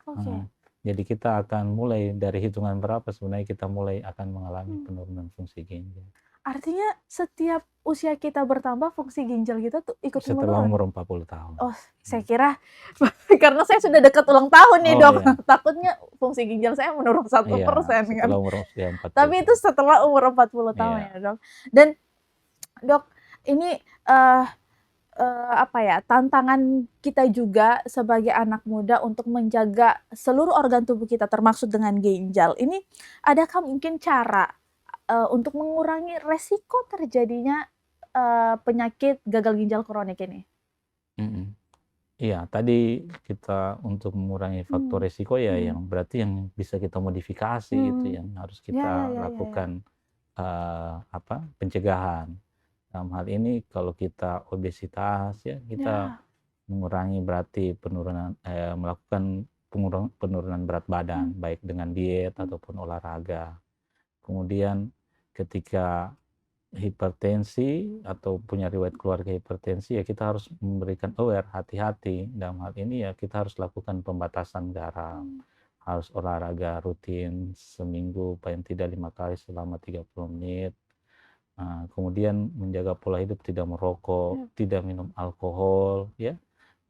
oke. Heeh. Jadi kita akan mulai dari hitungan berapa sebenarnya kita mulai akan mengalami Mmm, penurunan fungsi ginjal. artinya setiap usia kita bertambah fungsi ginjal kita tuh ikut Setelah menurun? umur 40 tahun. Oh, saya Mmm. kira karena saya sudah dekat ulang tahun nih, Oh Dok, iya, takutnya fungsi ginjal saya menurun iya 1% kan. setelah umur usia 40 Tapi itu tahun. setelah umur 40 tahun Iya, ya, Dok. Dan Dok, ini, eee apa ya, tantangan kita juga sebagai anak muda untuk menjaga seluruh organ tubuh kita termasuk dengan ginjal. Ini adakah mungkin cara, untuk mengurangi resiko terjadinya, penyakit gagal ginjal kronik ini? mhm. Iya, tadi kita untuk mengurangi faktor Mmm, resiko ya mhm, yang berarti yang bisa kita modifikasi itu mmm. yang harus Ya ya kita ya ya ya. lakukan, pencegahan. Dalam hal ini kalau kita obesitas ya, kita Ya, mengurangi berarti melakukan penurunan berat badan, mmm, baik dengan diet mmm, ataupun olahraga. Kemudian ketika hipertensi atau punya riwayat keluarga hipertensi, ya kita harus memberikan aware, hati-hati. Dalam hal ini ya kita harus lakukan pembatasan garam, mmm. harus olahraga rutin seminggu paling tidak 5 kali selama 30 menit. Kemudian menjaga pola hidup, tidak merokok, tidak minum alkohol, ya.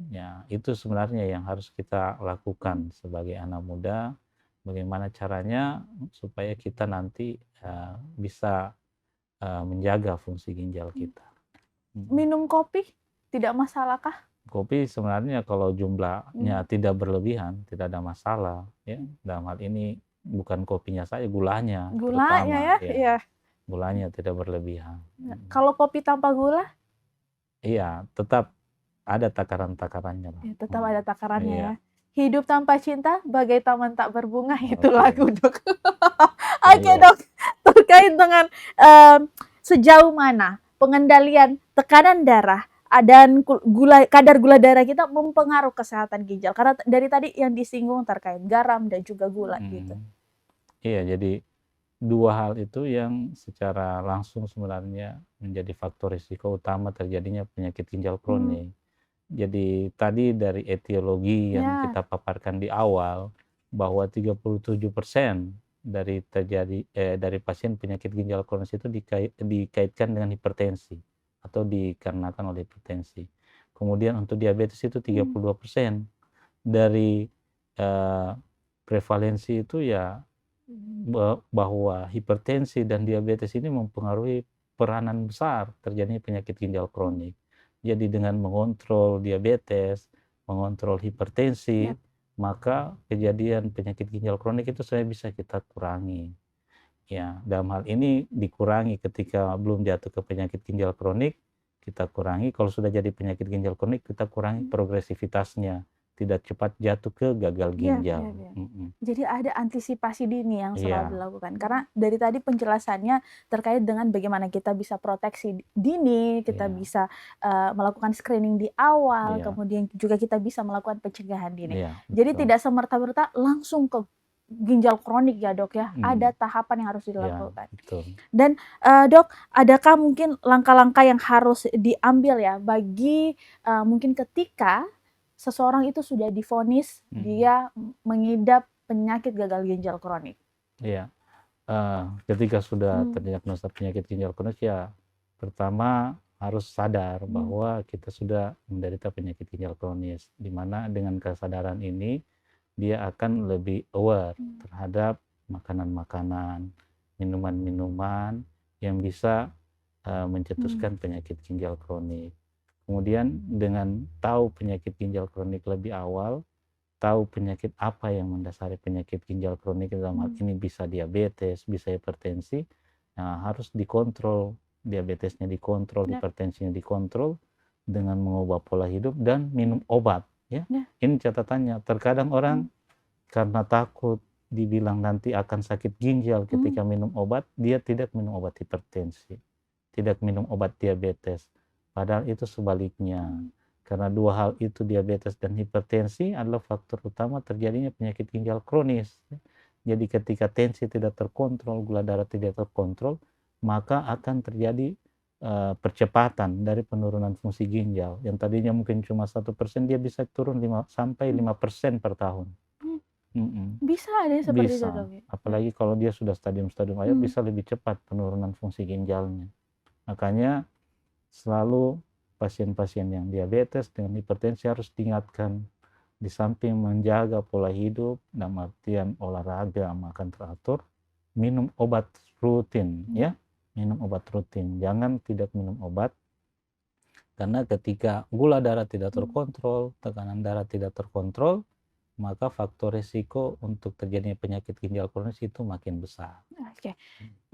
Ya, itu sebenarnya yang harus kita lakukan sebagai anak muda. Bagaimana caranya supaya kita nanti bisa menjaga fungsi ginjal kita. Minum kopi tidak masalahkah? Kopi sebenarnya kalau jumlahnya tidak berlebihan, tidak ada masalah, ya. Dalam hal ini bukan kopinya saja, gulanya Gulanya terutama, ya? ya. Iya. Gulanya tidak berlebihan. Kalau kopi tanpa gula? Iya, tetap ada takaran-takarannya lah. Ya, tetap ada takarannya Iya. ya. Hidup tanpa cinta bagai taman tak berbunga, itu Oke. lagu Dok. Oke Iya. Dok, terkait dengan sejauh mana pengendalian tekanan darah dan kadar gula darah kita mempengaruhi kesehatan ginjal? Karena dari tadi yang disinggung terkait garam dan juga gula gitu. Iya, jadi dua hal itu yang secara langsung sebenarnya menjadi faktor risiko utama terjadinya penyakit ginjal kronik. Jadi tadi dari etiologi yang Ya. kita paparkan di awal bahwa 37% dari pasien penyakit ginjal kronis itu dikaitkan dengan hipertensi atau dikarenakan oleh hipertensi. Kemudian untuk diabetes itu 32% dari prevalensi itu ya bahwa hipertensi dan diabetes ini mempengaruhi peranan besar terjadinya penyakit ginjal kronik. Jadi dengan mengontrol diabetes, mengontrol hipertensi, maka kejadian penyakit ginjal kronik itu sebenarnya bisa kita kurangi. Ya, dalam hal ini dikurangi ketika belum jatuh ke penyakit ginjal kronik, kita kurangi. Kalau sudah jadi penyakit ginjal kronik, kita kurangi progresivitasnya, tidak cepat jatuh ke gagal ginjal. Jadi ada antisipasi dini yang selalu dilakukan. Karena dari tadi penjelasannya terkait dengan bagaimana kita bisa proteksi dini, kita bisa melakukan screening di awal, kemudian juga kita bisa melakukan pencegahan dini. Jadi tidak semerta-merta langsung ke ginjal kronik ya Dok ya, ada tahapan yang harus dilakukan. Dan Dok, adakah mungkin langkah-langkah yang harus diambil ya bagi mungkin ketika seseorang itu sudah divonis dia mengidap penyakit gagal ginjal kronik? Iya, ketika sudah terdiagnosa penyakit ginjal kronik ya pertama harus sadar bahwa kita sudah menderita penyakit ginjal kronis, di mana dengan kesadaran ini dia akan lebih aware terhadap makanan-makanan, minuman-minuman yang bisa mencetuskan penyakit ginjal kronik. Kemudian dengan tahu penyakit ginjal kronik lebih awal, tahu penyakit apa yang mendasari penyakit ginjal kronik, dalam hal ini bisa diabetes, bisa hipertensi, nah harus dikontrol, diabetesnya dikontrol, hipertensinya dikontrol dengan mengubah pola hidup dan minum obat. Ya, ini catatannya. Terkadang orang karena takut dibilang nanti akan sakit ginjal ketika minum obat, dia tidak minum obat hipertensi, tidak minum obat diabetes. Padahal itu sebaliknya. Karena dua hal itu, diabetes dan hipertensi, adalah faktor utama terjadinya penyakit ginjal kronis. Jadi ketika tensi tidak terkontrol, gula darah tidak terkontrol, maka akan terjadi percepatan dari penurunan fungsi ginjal. Yang tadinya mungkin cuma 1%, dia bisa turun 5% per tahun. Bisa ada seperti itu Bisa. Dok? Apalagi kalau dia sudah stadium-stadium akhir, bisa lebih cepat penurunan fungsi ginjalnya. Makanya selalu pasien-pasien yang diabetes dengan hipertensi harus diingatkan, di samping menjaga pola hidup, dalam artian olahraga, makan teratur, minum obat rutin, ya. Minum obat rutin, jangan tidak minum obat, karena ketika gula darah tidak terkontrol, tekanan darah tidak terkontrol, maka faktor risiko untuk terjadinya penyakit ginjal kronis itu makin besar. Oke.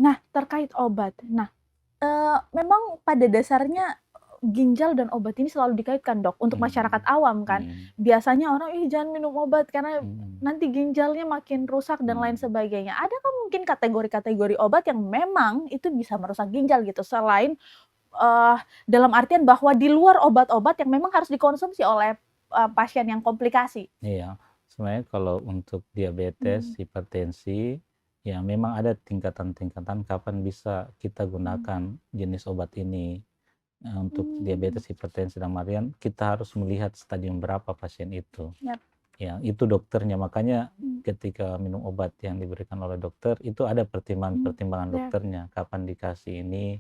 Nah, terkait obat. Nah, memang pada dasarnya ginjal dan obat ini selalu dikaitkan Dok, untuk masyarakat awam kan. Biasanya orang, jangan minum obat karena nanti ginjalnya makin rusak dan lain sebagainya. Adakah mungkin kategori-kategori obat yang memang itu bisa merusak ginjal gitu, selain dalam artian bahwa di luar obat-obat yang memang harus dikonsumsi oleh pasien yang komplikasi? Iya, sebenarnya kalau untuk diabetes, hipertensi, ya memang ada tingkatan-tingkatan kapan bisa kita gunakan jenis obat ini. Untuk diabetes, hipertensi, dan marian, kita harus melihat stadium berapa pasien itu. Ya, itu dokternya. Makanya Hmm. ketika minum obat yang diberikan oleh dokter, itu ada pertimbangan-pertimbangan Ya. dokternya. Kapan dikasih ini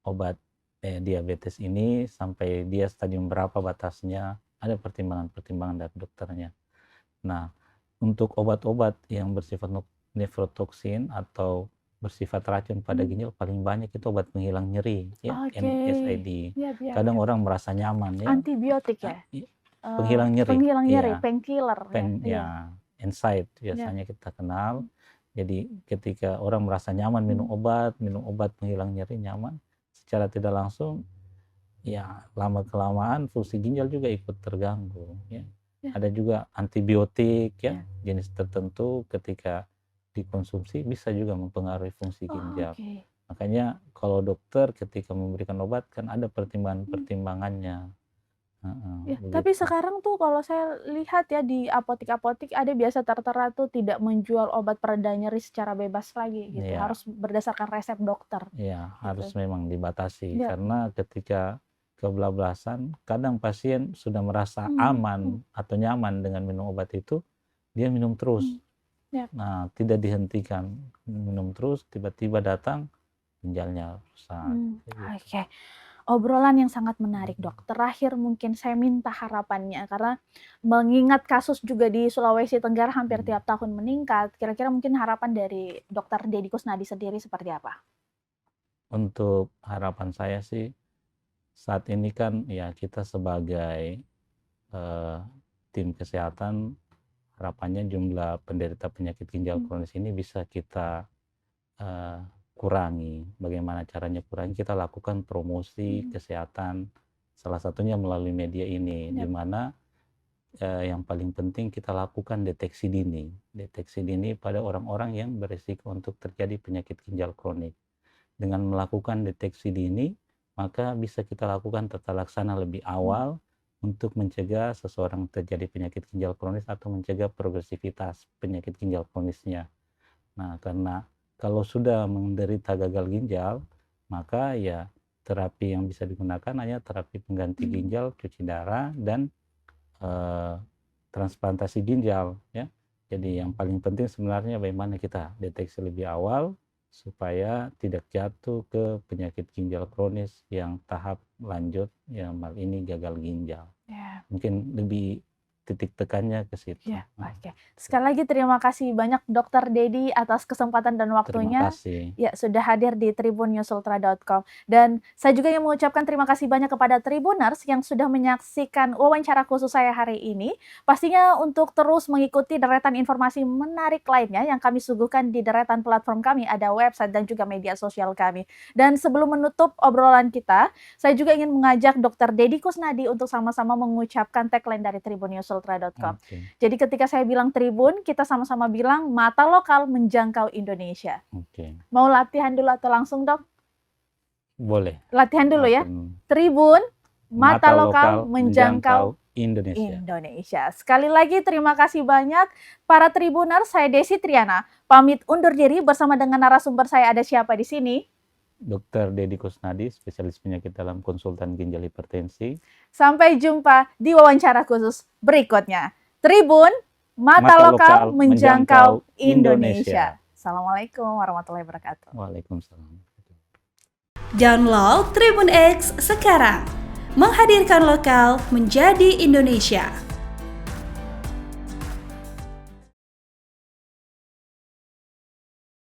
obat diabetes ini, sampai dia stadium berapa batasnya, ada pertimbangan-pertimbangan dari dokternya. Nah, untuk obat-obat yang bersifat nefrotoksin atau bersifat racun pada ginjal, paling banyak itu obat penghilang nyeri, ya, Oke. NSAID. Ya, ya, Kadang ya. orang merasa nyaman, ya. Antibiotik ya? Penghilang nyeri, Penghilang nyeri, iya. painkiller ya? Iya. Ya, NSAID Ya. biasanya kita kenal. Jadi ketika orang merasa nyaman minum obat penghilang nyeri nyaman, secara tidak langsung, ya lama-kelamaan fungsi ginjal juga ikut terganggu, ya. Ya. Ada juga antibiotik, ya, Ya. jenis tertentu ketika dikonsumsi bisa juga mempengaruhi fungsi Oh, ginjal. oke. Makanya kalau dokter ketika memberikan obat kan ada pertimbangan-pertimbangannya. Ya, tapi Begitu. sekarang tuh kalau saya lihat ya di apotik-apotik ada biasa tertera tuh tidak menjual obat pereda nyeri secara bebas lagi gitu, Ya, harus berdasarkan resep dokter ya harus gitu. memang dibatasi Ya. karena ketika kebablasan kadang pasien sudah merasa Hmm. aman atau nyaman dengan minum obat itu, dia minum terus. Ya. Nah, tidak dihentikan minum terus, tiba-tiba datang ginjalnya rusak. Kayak gitu. Oke. Obrolan yang sangat menarik, Dok. Terakhir mungkin saya minta harapannya, karena mengingat kasus juga di Sulawesi Tenggara hampir tiap tahun meningkat, kira-kira mungkin harapan dari Dr. Deddy Kusnadi sendiri seperti apa? Untuk harapan saya sih, saat ini kan ya kita sebagai tim kesehatan, harapannya jumlah penderita penyakit ginjal kronis ini bisa kita kurangi. Bagaimana caranya kurangi? Kita lakukan promosi kesehatan, salah satunya melalui media ini, di mana yang paling penting kita lakukan deteksi dini pada orang-orang yang berisiko untuk terjadi penyakit ginjal kronik. Dengan melakukan deteksi dini, maka bisa kita lakukan tata laksana lebih awal untuk mencegah seseorang terjadi penyakit ginjal kronis atau mencegah progresivitas penyakit ginjal kronisnya. Nah, karena kalau sudah menderita gagal ginjal, maka ya terapi yang bisa digunakan hanya terapi pengganti ginjal, cuci darah, dan transplantasi ginjal, ya. Jadi yang paling penting sebenarnya bagaimana kita deteksi lebih awal supaya tidak jatuh ke penyakit ginjal kronis yang tahap lanjut, yang mal ini gagal ginjal. Ya. Mungkin lebih titik tekannya ke situ. Ya, oke. Sekali lagi terima kasih banyak Dr. Deddy atas kesempatan dan waktunya. Terima kasih. Ya, sudah hadir di tribunnewsultra.com. Dan saya juga yang mengucapkan terima kasih banyak kepada Tribuners yang sudah menyaksikan wawancara khusus saya hari ini. Pastinya untuk terus mengikuti deretan informasi menarik lainnya yang kami suguhkan di deretan platform kami, ada website dan juga media sosial kami. Dan sebelum menutup obrolan kita, saya juga ingin mengajak Dr. Deddy Kusnadi untuk sama-sama mengucapkan tagline dari tribunnewsultra.com. Jadi ketika saya bilang Tribun, kita sama-sama bilang mata lokal menjangkau Indonesia. Mau latihan dulu atau langsung, Dok? Boleh. Latihan dulu ya. Tribun, mata lokal menjangkau Indonesia. Sekali lagi terima kasih banyak para Tribuners. Saya Desi Triana, pamit undur diri bersama dengan narasumber saya ada siapa di sini? Dr. Deddy Kusnadi, spesialis penyakit dalam konsultan ginjal hipertensi. Sampai jumpa di wawancara khusus berikutnya. Tribun, mata lokal menjangkau Indonesia. Assalamualaikum warahmatullahi wabarakatuh. Waalaikumsalam. Download Tribun X sekarang. Menghadirkan lokal menjadi Indonesia.